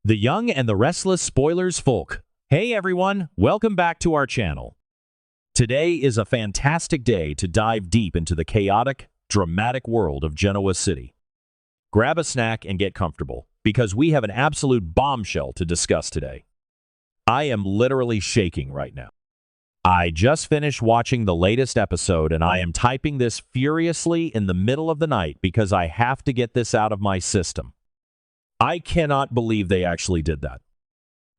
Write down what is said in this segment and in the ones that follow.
The Young and the Restless Spoilers Folk. Hey everyone, welcome back to our channel. Today is a fantastic day to dive deep into the chaotic, dramatic world of Genoa City. Grab a snack and get comfortable, because we have an absolute bombshell to discuss today. I am literally shaking right now. I just finished watching the latest episode and I am typing this furiously in the middle of the night because I have to get this out of my system. I cannot believe they actually did that.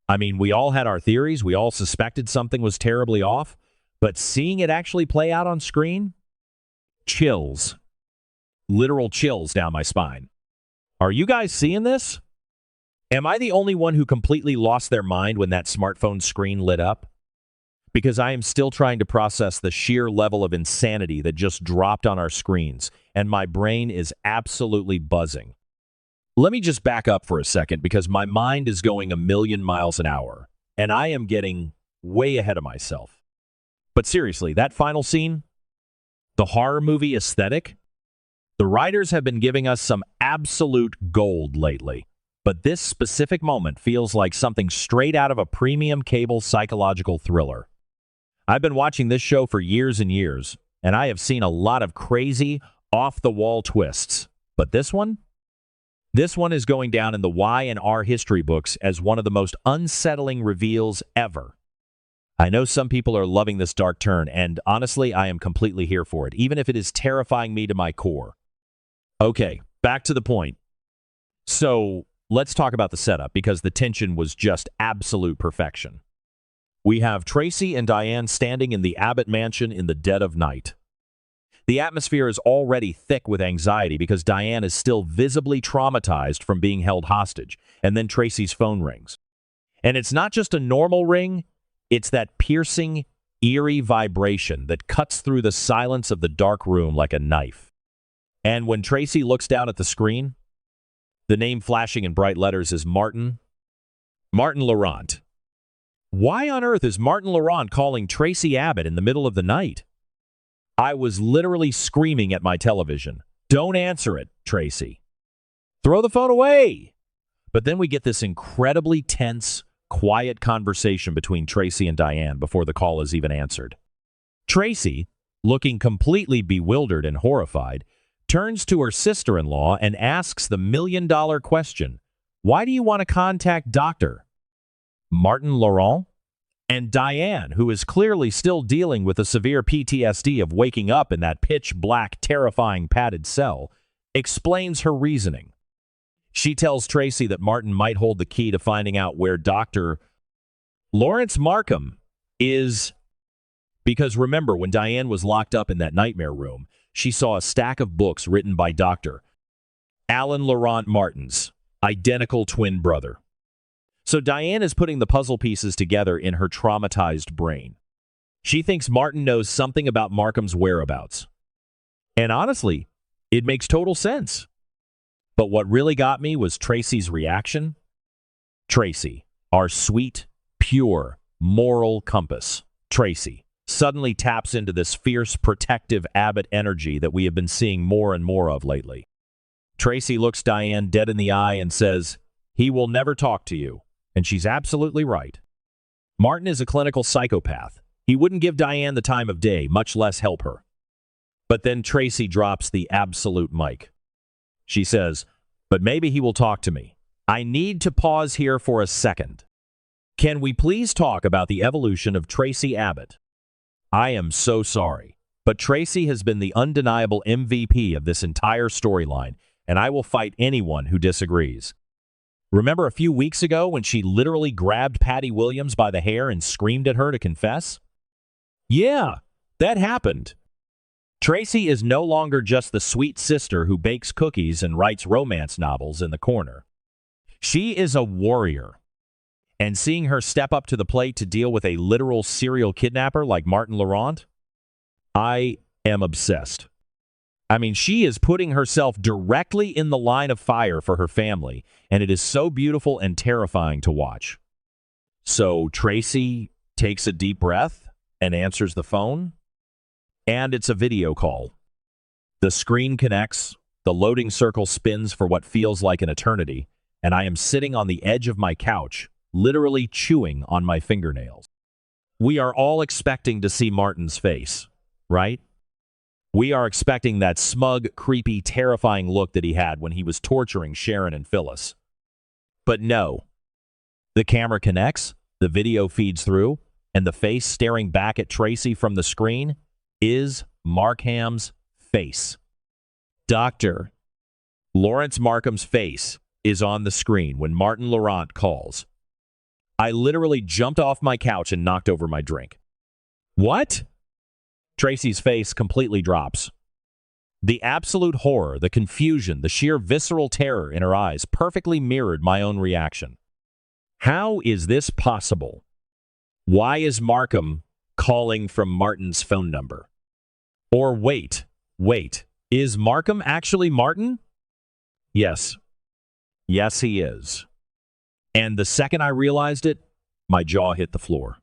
I mean, we all had our theories, we all suspected something was terribly off, but seeing it actually play out on screen? Chills. Literal chills down my spine. Are you guys seeing this? Am I the only one who completely lost their mind when that smartphone screen lit up? Because I am still trying to process the sheer level of insanity that just dropped on our screens, and my brain is absolutely buzzing. Let me just back up for a second because my mind is going a million miles an hour, and I am getting way ahead of myself. But seriously, that final scene, the horror movie aesthetic, the writers have been giving us some absolute gold lately, but this specific moment feels like something straight out of a premium cable psychological thriller. I've been watching this show for years and years, and I have seen a lot of crazy, off-the-wall twists, but this one is going down in the Y&R history books as one of the most unsettling reveals ever. I know some people are loving this dark turn, and honestly, I am completely here for it, even if it is terrifying me to my core. Okay, back to the point. So, let's talk about the setup, because the tension was just absolute perfection. We have Traci and Diane standing in the Abbott mansion in the dead of night. The atmosphere is already thick with anxiety because Diane is still visibly traumatized from being held hostage, and then Traci's phone rings. And it's not just a normal ring, it's that piercing, eerie vibration that cuts through the silence of the dark room like a knife. And when Traci looks down at the screen, the name flashing in bright letters is Martin Laurent. Why on earth is Martin Laurent calling Traci Abbott in the middle of the night? I was literally screaming at my television. Don't answer it, Traci. Throw the phone away! But then we get this incredibly tense, quiet conversation between Traci and Diane before the call is even answered. Traci, looking completely bewildered and horrified, turns to her sister-in-law and asks the million-dollar question, "Why do you want to contact Dr. Martin Laurent?" And Diane, who is clearly still dealing with the severe PTSD of waking up in that pitch-black, terrifying padded cell, explains her reasoning. She tells Traci that Martin might hold the key to finding out where Dr. Lawrence Markham is. Because remember, when Diane was locked up in that nightmare room, she saw a stack of books written by Dr. Alan Laurent Martin's identical twin brother. So Diane is putting the puzzle pieces together in her traumatized brain. She thinks Martin knows something about Markham's whereabouts. And honestly, it makes total sense. But what really got me was Traci's reaction. Traci, our sweet, pure, moral compass. Traci suddenly taps into this fierce, protective Abbott energy that we have been seeing more and more of lately. Traci looks Diane dead in the eye and says, "He will never talk to you." And she's absolutely right. Martin is a clinical psychopath. He wouldn't give Diane the time of day, much less help her. But then Traci drops the absolute mic. She says, "But maybe he will talk to me. I need to pause here for a second. Can we please talk about the evolution of Traci Abbott? I am so sorry, but Traci has been the undeniable MVP of this entire storyline, and I will fight anyone who disagrees. Remember a few weeks ago when she literally grabbed Patty Williams by the hair and screamed at her to confess? Yeah, that happened. Traci is no longer just the sweet sister who bakes cookies and writes romance novels in the corner. She is a warrior. And seeing her step up to the plate to deal with a literal serial kidnapper like Martin Laurent, I am obsessed. I mean, she is putting herself directly in the line of fire for her family, and it is so beautiful and terrifying to watch. So Traci takes a deep breath and answers the phone, and it's a video call. The screen connects, the loading circle spins for what feels like an eternity, and I am sitting on the edge of my couch, literally chewing on my fingernails. We are all expecting to see Martin's face, right? We are expecting that smug, creepy, terrifying look that he had when he was torturing Sharon and Phyllis. But no. The camera connects, the video feeds through, and the face staring back at Traci from the screen is Markham's face. Dr. Lawrence Markham's face is on the screen when Martin Laurent calls. I literally jumped off my couch and knocked over my drink. What? Traci's face completely drops. The absolute horror, the confusion, the sheer visceral terror in her eyes perfectly mirrored my own reaction. How is this possible? Why is Markham calling from Martin's phone number? Or wait, is Markham actually Martin? Yes. Yes, he is. And the second I realized it, my jaw hit the floor.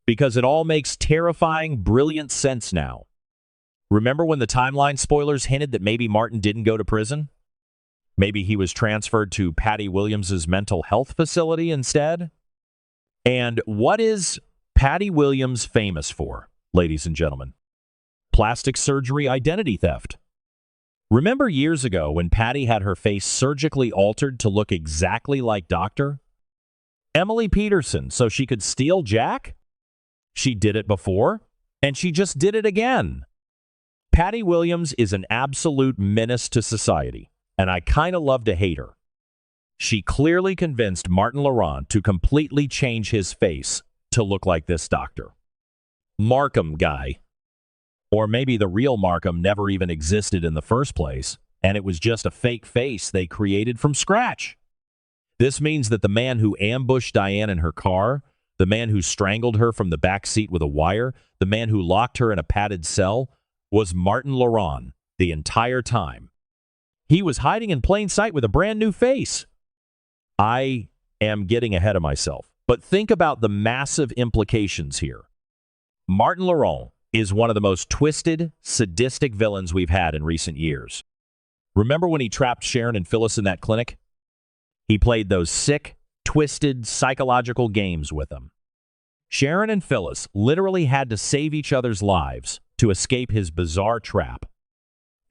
Because it all makes terrifying, brilliant sense now. Remember when the timeline spoilers hinted that maybe Martin didn't go to prison? Maybe he was transferred to Patty Williams' mental health facility instead? And what is Patty Williams famous for, ladies and gentlemen? Plastic surgery identity theft. Remember years ago when Patty had her face surgically altered to look exactly like Dr. Emily Peterson so she could steal Jack? She did it before, and she just did it again. Patty Williams is an absolute menace to society, and I kind of love to hate her. She clearly convinced Martin Laurent to completely change his face to look like this doctor. Markham guy. Or maybe the real Markham never even existed in the first place, and it was just a fake face they created from scratch. This means that the man who ambushed Diane in her car, the man who strangled her from the back seat with a wire, the man who locked her in a padded cell, was Martin Laurent the entire time. He was hiding in plain sight with a brand new face. I am getting ahead of myself, but think about the massive implications here. Martin Laurent is one of the most twisted, sadistic villains we've had in recent years. Remember when he trapped Sharon and Phyllis in that clinic? He played those sick, twisted, psychological games with them. Sharon and Phyllis literally had to save each other's lives to escape his bizarre trap.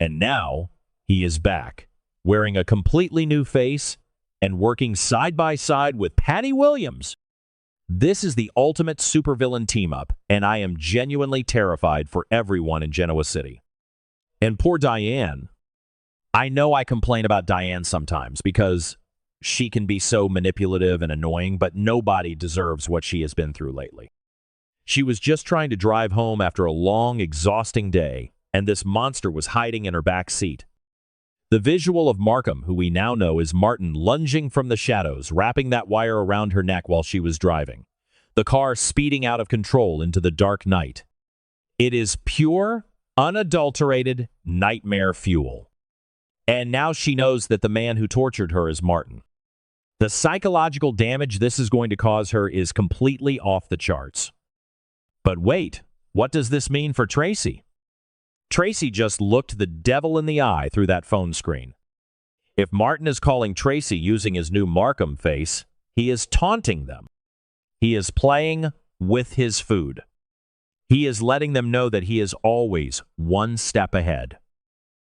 And now, he is back, wearing a completely new face and working side by side with Patty Williams. This is the ultimate supervillain team-up, and I am genuinely terrified for everyone in Genoa City. And poor Diane. I know I complain about Diane sometimes because she can be so manipulative and annoying, but nobody deserves what she has been through lately. She was just trying to drive home after a long, exhausting day, and this monster was hiding in her back seat. The visual of Markham, who we now know is Martin, lunging from the shadows, wrapping that wire around her neck while she was driving. The car speeding out of control into the dark night. It is pure, unadulterated nightmare fuel. And now she knows that the man who tortured her is Martin. The psychological damage this is going to cause her is completely off the charts. But wait, what does this mean for Traci? Traci just looked the devil in the eye through that phone screen. If Martin is calling Traci using his new Markham face, he is taunting them. He is playing with his food. He is letting them know that he is always one step ahead.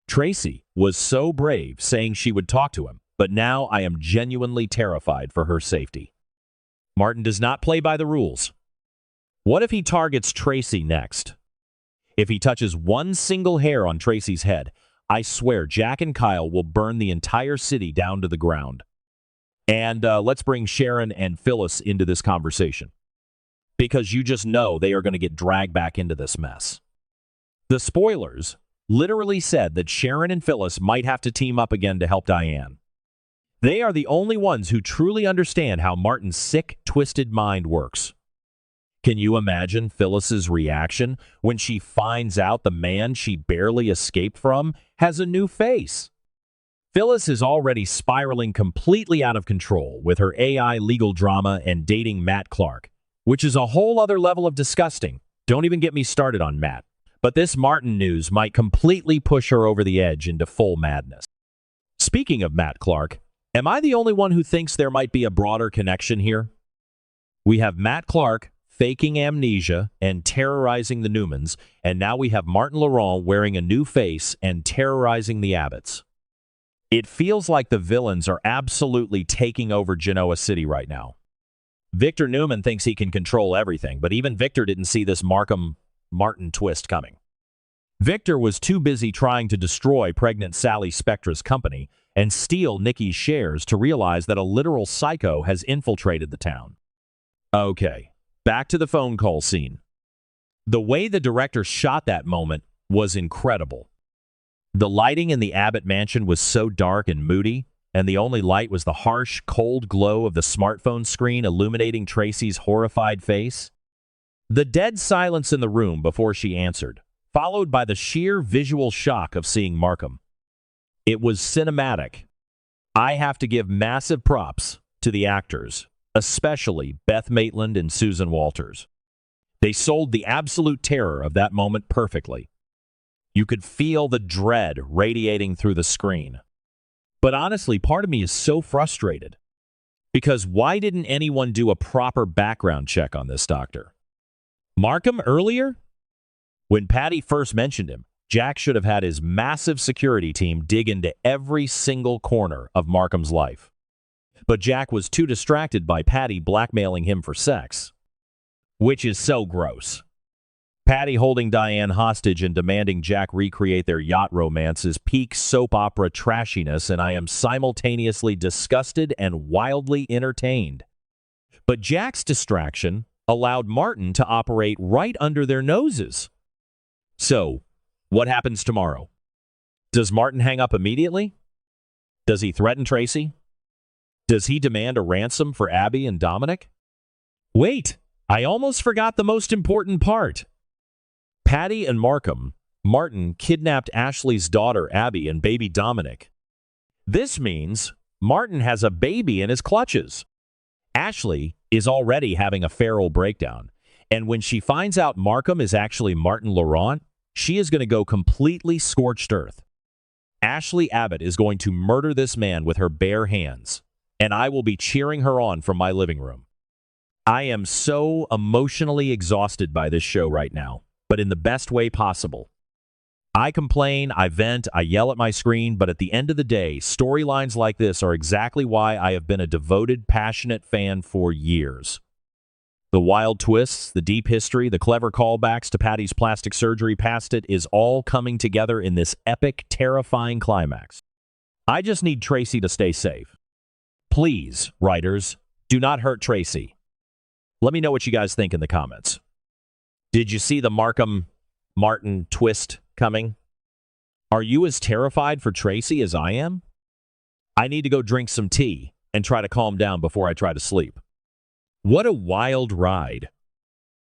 Traci was so brave saying she would talk to him, but now I am genuinely terrified for her safety. Martin does not play by the rules. What if he targets Traci next? If he touches one single hair on Traci's head, I swear Jack and Kyle will burn the entire city down to the ground. And let's bring Sharon and Phyllis into this conversation, because you just know they are going to get dragged back into this mess. The spoilers literally said that Sharon and Phyllis might have to team up again to help Diane. They are the only ones who truly understand how Martin's sick, twisted mind works. Can you imagine Phyllis's reaction when she finds out the man she barely escaped from has a new face? Phyllis is already spiraling completely out of control with her AI legal drama and dating Matt Clark, which is a whole other level of disgusting. Don't even get me started on Matt. But this Martin news might completely push her over the edge into full madness. Speaking of Matt Clark, Am I the only one who thinks there might be a broader connection here? We have Matt Clark faking amnesia and terrorizing the Newmans, and now we have Martin Laurent wearing a new face and terrorizing the Abbotts. It feels like the villains are absolutely taking over Genoa City right now. Victor Newman thinks he can control everything, but even Victor didn't see this Markham-Martin twist coming. Victor was too busy trying to destroy pregnant Sally Spectra's company and steal Nikki's shares to realize that a literal psycho has infiltrated the town. Okay, back to the phone call scene. The way the director shot that moment was incredible. The lighting in the Abbott mansion was so dark and moody, and the only light was the harsh, cold glow of the smartphone screen illuminating Traci's horrified face. The dead silence in the room before she answered, followed by the sheer visual shock of seeing Markham. It was cinematic. I have to give massive props to the actors, especially Beth Maitland and Susan Walters. They sold the absolute terror of that moment perfectly. You could feel the dread radiating through the screen. But honestly, part of me is so frustrated. Because why didn't anyone do a proper background check on this doctor? Markham earlier? When Patty first mentioned him, Jack should have had his massive security team dig into every single corner of Markham's life. But Jack was too distracted by Patty blackmailing him for sex. Which is so gross. Patty holding Diane hostage and demanding Jack recreate their yacht romance is peak soap opera trashiness, and I am simultaneously disgusted and wildly entertained. But Jack's distraction allowed Martin to operate right under their noses. So, what happens tomorrow? Does Martin hang up immediately? Does he threaten Traci? Does he demand a ransom for Abby and Dominic? Wait, I almost forgot the most important part. Patty and Martin kidnapped Ashley's daughter Abby and baby Dominic. This means Martin has a baby in his clutches. Ashley is already having a feral breakdown, and when she finds out Markham is actually Martin Laurent, she is going to go completely scorched earth. Ashley Abbott is going to murder this man with her bare hands, and I will be cheering her on from my living room. I am so emotionally exhausted by this show right now, but in the best way possible. I complain, I vent, I yell at my screen, but at the end of the day, storylines like this are exactly why I have been a devoted, passionate fan for years. The wild twists, the deep history, the clever callbacks to Patty's plastic surgery past it is all coming together in this epic, terrifying climax. I just need Traci to stay safe. Please, writers, do not hurt Traci. Let me know what you guys think in the comments. Did you see the Markham-Martin twist coming? Are you as terrified for Traci as I am? I need to go drink some tea and try to calm down before I try to sleep. What a wild ride.